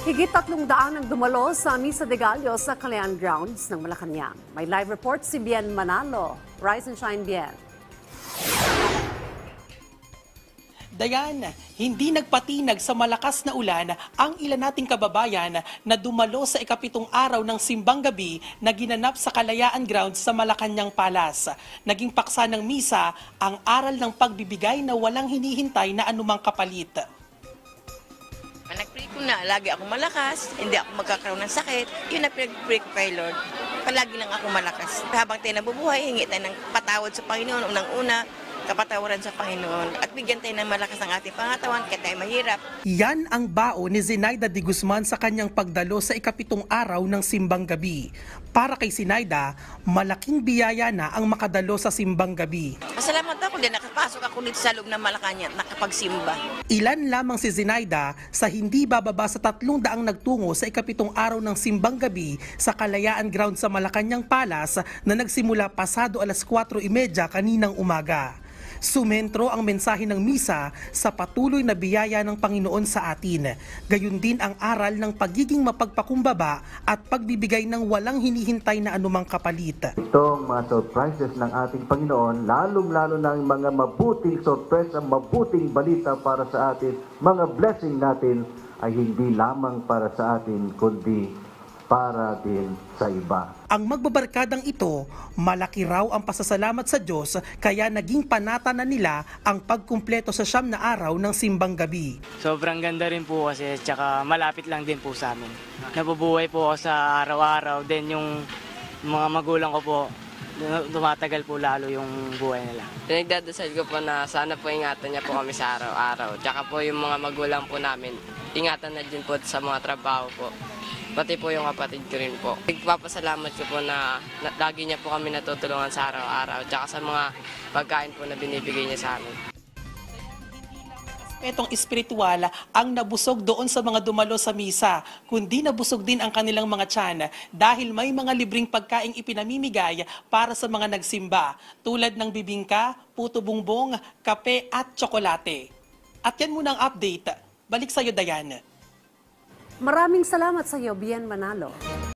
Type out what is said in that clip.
Higit 300 ang dumalo sa Misa de Gallo sa Kalayaan Grounds ng Malacanang. May live report si Bien Manalo. Rise and shine, Bien. Dayan, hindi nagpatinag sa malakas na ulan ang ilan nating kababayan na dumalo sa ikapitong araw ng simbang gabi na ginanap sa Kalayaan Grounds sa Malacanang Palace. Naging paksa ng misa ang aral ng pagbibigay na walang hinihintay na anumang kapalit. Nag-pray ko na, lagi ako malakas, hindi ako magkakaroon ng sakit. Yun na pinag-pray ko kay Lord. Palagi lang ako malakas. Habang tayo nabubuhay, hingi tayo ng patawad sa Panginoon. Unang-una, kapatawaran sa Panginoon. At bigyan tayo ng malakas ang ating pangatawan kaya tayo mahirap. Yan ang bao ni Zenaida de Guzman sa kanyang pagdalo sa ikapitong araw ng simbang gabi. Para kay Zenaida, malaking biyaya na ang makadalo sa simbang gabi. Masalamat ako din, nakapasok ako dito sa loob ng Malacanang at nakapagsimba. Ilan lamang si Zenaida sa hindi bababa sa 300 nagtungo sa ikapitong araw ng simbang gabi sa Kalayaan Ground sa Malacanang Palace na nagsimula pasado alas 4:30 kaninang umaga. Sumentro ang mensahe ng misa sa patuloy na biyaya ng Panginoon sa atin. Gayun din ang aral ng pagiging mapagpakumbaba at pagbibigay ng walang hinihintay na anumang kapalit. Itong mga surprises ng ating Panginoon, lalong-lalo na ang mga mabuting sorpresa, mabuting balita para sa atin, mga blessing natin ay hindi lamang para sa atin, kundi para din sa iba. Ang magbabarkadang ito, malaki raw ang pasasalamat sa Diyos kaya naging panata na nila ang pagkumpleto sa 9 na araw ng simbang gabi. Sobrang ganda rin po kasi tsaka malapit lang din po sa amin. Nabubuhay po ako sa araw-araw, then yung mga magulang ko po, tumatagal po lalo yung buhay nila. Pinagdadasal ko po na sana po ingatan niya po kami sa araw-araw. Tsaka po yung mga magulang po namin, ingatan na din po sa mga trabaho po. Pati po yung kapatid ko rin po. Nagpapasalamat ko po na lagi niya po kami natutulungan sa araw-araw. Tsaka sa mga pagkain po na binibigay niya sa amin. Etong espiritual ang nabusog doon sa mga dumalo sa misa, kundi nabusog din ang kanilang mga tiyan dahil may mga libreng pagkaing ipinamimigay para sa mga nagsimba tulad ng bibingka, puto bumbong, kape at tsokolate. At yan muna ang update. Balik sa iyo, Dayan. Maraming salamat sa iyo, Bien Manalo.